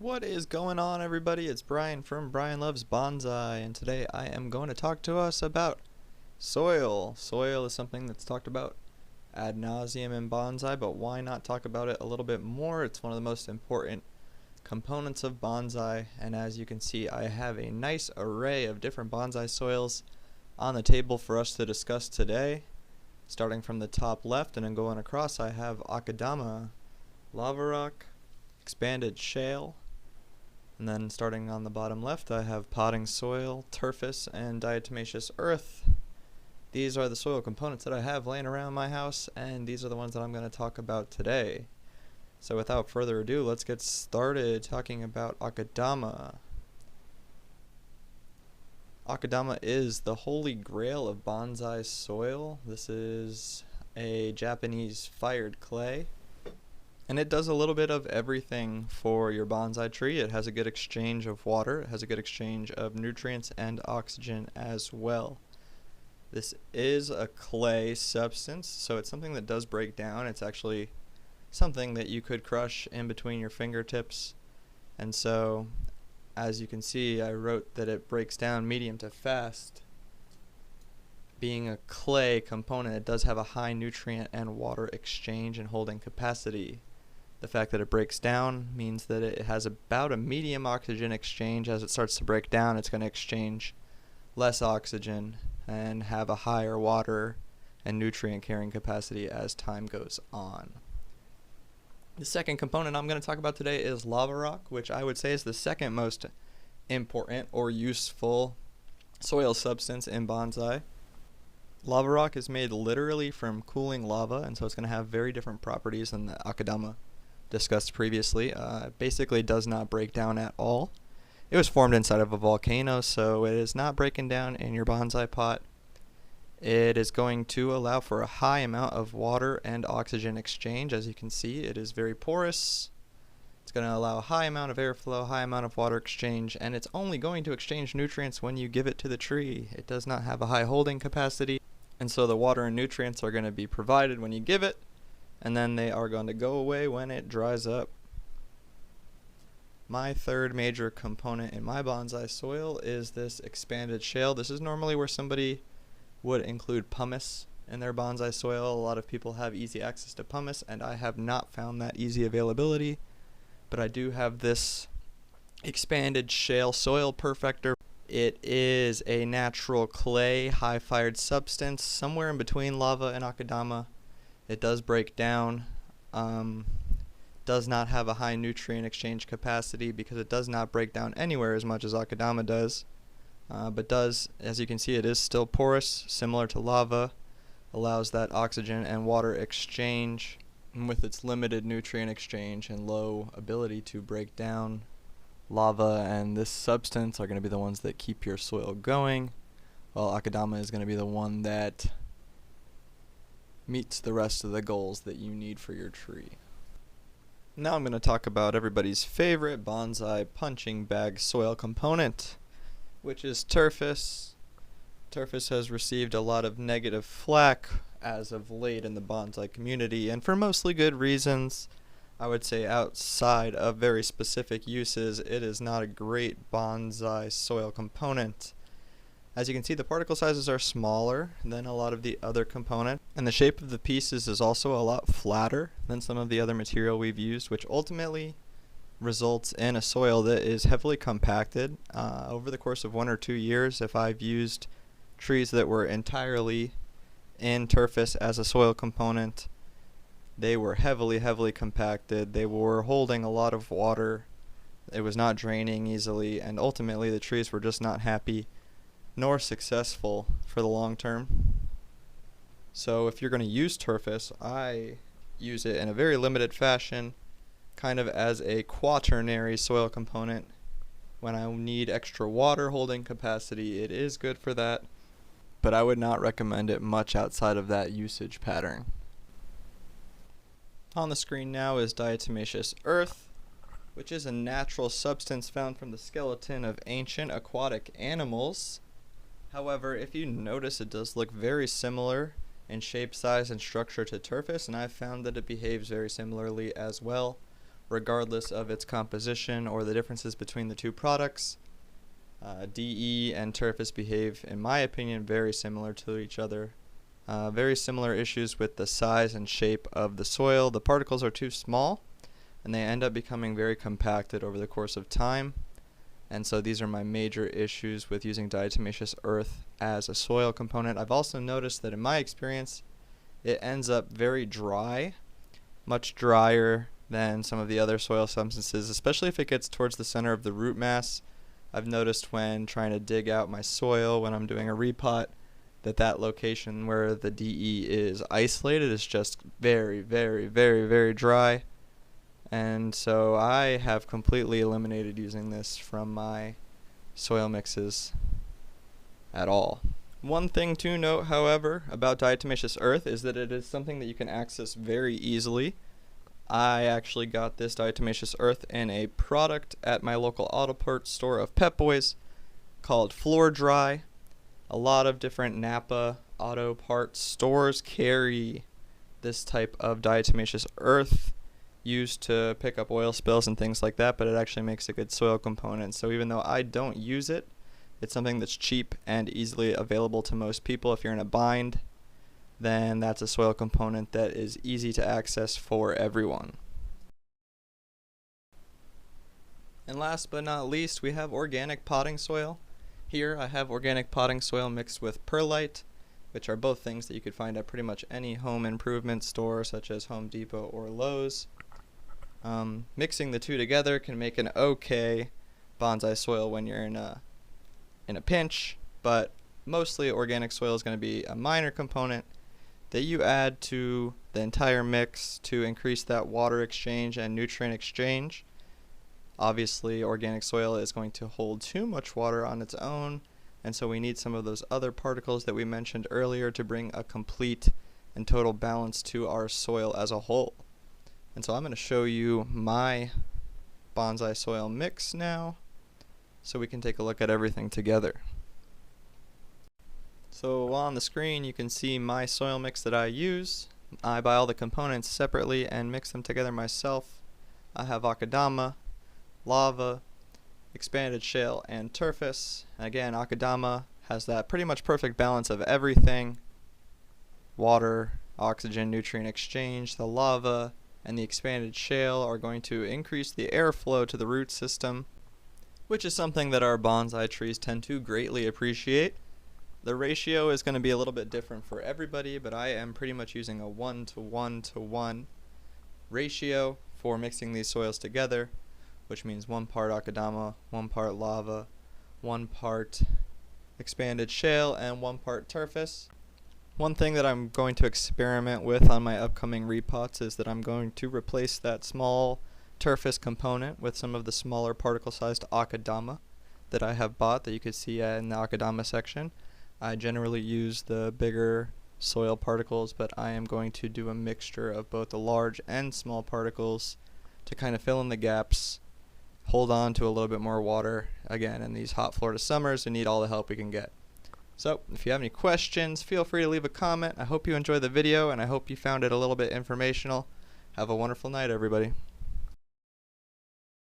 What is going on, everybody? It's Brian from Brian Loves Bonsai, and today I am going to talk to us about soil. Soil is something that's talked about ad nauseum in bonsai, but why not talk about it a little bit more? It's one of the most important components of bonsai, and as you can see, I have a nice array of different bonsai soils on the table for us to discuss today. Starting from the top left and then going across, I have Akadama, lava rock, expanded shale, and then starting on the bottom left, I have potting soil, turfis, and diatomaceous earth. These are the soil components that I have laying around my house, and these are the ones that I'm going to talk about today. So without further ado, let's get started talking about Akadama. Akadama is the holy grail of bonsai soil. This is a Japanese fired clay, and it does a little bit of everything for your bonsai tree. It has a good exchange of water, it has a good exchange of nutrients and oxygen as well. This is a clay substance, so it's something that does break down. It's actually something that you could crush in between your fingertips, and so as you can see, I wrote that it breaks down medium to fast. Being a clay component, it does have a high nutrient and water exchange and holding capacity. The fact that it breaks down means that it has about a medium oxygen exchange. As it starts to break down, it's going to exchange less oxygen and have a higher water and nutrient carrying capacity as time goes on. The second component I'm going to talk about today is lava rock, which I would say is the second most important or useful soil substance in bonsai. Lava rock is made literally from cooling lava, and so it's going to have very different properties than the Akadama discussed previously. Basically does not break down at all. It was formed inside of a volcano, so it is not breaking down in your bonsai pot. It is going to allow for a high amount of water and oxygen exchange. As you can see, it is very porous. It's going to allow a high amount of airflow, high amount of water exchange, and it's only going to exchange nutrients when you give it to the tree. It does not have a high holding capacity, and so the water and nutrients are going to be provided when you give it, and then they are going to go away when it dries up. My third major component in my bonsai soil is this expanded shale. This is normally where somebody would include pumice in their bonsai soil. A lot of people have easy access to pumice, and I have not found that easy availability, but I do have this expanded shale soil perfector. It is a natural clay, high fired substance, somewhere in between lava and Akadama. It does break down, does not have a high nutrient exchange capacity because it does not break down anywhere as much as Akadama does. But does, as you can see, it is still porous, similar to lava, allows that oxygen and water exchange, and with its limited nutrient exchange and low ability to break down, lava and this substance are going to be the ones that keep your soil going, while Akadama is going to be the one that meets the rest of the goals that you need for your tree. Now I'm going to talk about everybody's favorite bonsai punching bag soil component, which is Turfis. Turfis has received a lot of negative flack as of late in the bonsai community, and for mostly good reasons. I would say outside of very specific uses, it is not a great bonsai soil component. As you can see, the particle sizes are smaller than a lot of the other components, and the shape of the pieces is also a lot flatter than some of the other material we've used, which ultimately results in a soil that is heavily compacted. Over the course of 1 or 2 years, if I've used trees that were entirely in Turfis as a soil component, they were heavily compacted. They were holding a lot of water. It was not draining easily, and ultimately the trees were just not happy nor successful for the long term. So if you're going to use Turfis, I use it in a very limited fashion, kind of as a quaternary soil component. When I need extra water holding capacity, it is good for that, but I would not recommend it much outside of that usage pattern. On the screen now is Diatomaceous Earth, which is a natural substance found from the skeleton of ancient aquatic animals. However, if you notice, it does look very similar in shape, size, and structure to Turfis, and I've found that it behaves very similarly as well. regardless of its composition or the differences between the two products. DE and Turfis behave, in my opinion, very similar to each other. Very similar issues with the size and shape of the soil. The particles are too small, and they end up becoming very compacted over the course of time. And so these are my major issues with using diatomaceous earth as a soil component. I've also noticed that in my experience, it ends up very dry, much drier than some of the other soil substances, especially if it gets towards the center of the root mass. I've noticed when trying to dig out my soil when I'm doing a repot that location where the DE is isolated is just very, very, very, very dry. And so I have completely eliminated using this from my soil mixes at all. One thing to note, however, about diatomaceous earth is that it is something that you can access very easily. I actually got this diatomaceous earth in a product at my local auto parts store of Pep Boys called Floor Dry. A lot of different Napa auto parts stores carry this type of diatomaceous earth used to pick up oil spills and things like that, but it actually makes a good soil component. So even though I don't use it, it's something that's cheap and easily available to most people. If you're in a bind, then that's a soil component that is easy to access for everyone. And last but not least, we have organic potting soil. Here I have organic potting soil mixed with perlite, which are both things that you could find at pretty much any home improvement store such as Home Depot or Lowe's. Mixing the two together can make an okay bonsai soil when you're in a pinch, but mostly organic soil is going to be a minor component that you add to the entire mix to increase that water exchange and nutrient exchange. Obviously, organic soil is going to hold too much water on its own, and so we need some of those other particles that we mentioned earlier to bring a complete and total balance to our soil as a whole. And so I'm going to show you my bonsai soil mix now, so we can take a look at everything together. So on the screen you can see my soil mix that I use. I buy all the components separately and mix them together myself. I have Akadama, lava, expanded shale, and Turfis. Again, Akadama has that pretty much perfect balance of everything: water, oxygen, nutrient exchange. The lava and the expanded shale are going to increase the airflow to the root system, which is something that our bonsai trees tend to greatly appreciate. The ratio is going to be a little bit different for everybody, but I am pretty much using a 1:1:1 ratio for mixing these soils together, which means 1 part Akadama, 1 part lava, 1 part expanded shale, and 1 part Turfis. One thing that I'm going to experiment with on my upcoming repots is that I'm going to replace that small Turfis component with some of the smaller particle-sized Akadama that I have bought that you can see in the Akadama section. I generally use the bigger soil particles, but I am going to do a mixture of both the large and small particles to kind of fill in the gaps, hold on to a little bit more water, again, in these hot Florida summers and need all the help we can get. So, if you have any questions, feel free to leave a comment. I hope you enjoyed the video, and I hope you found it a little bit informational. Have a wonderful night, everybody.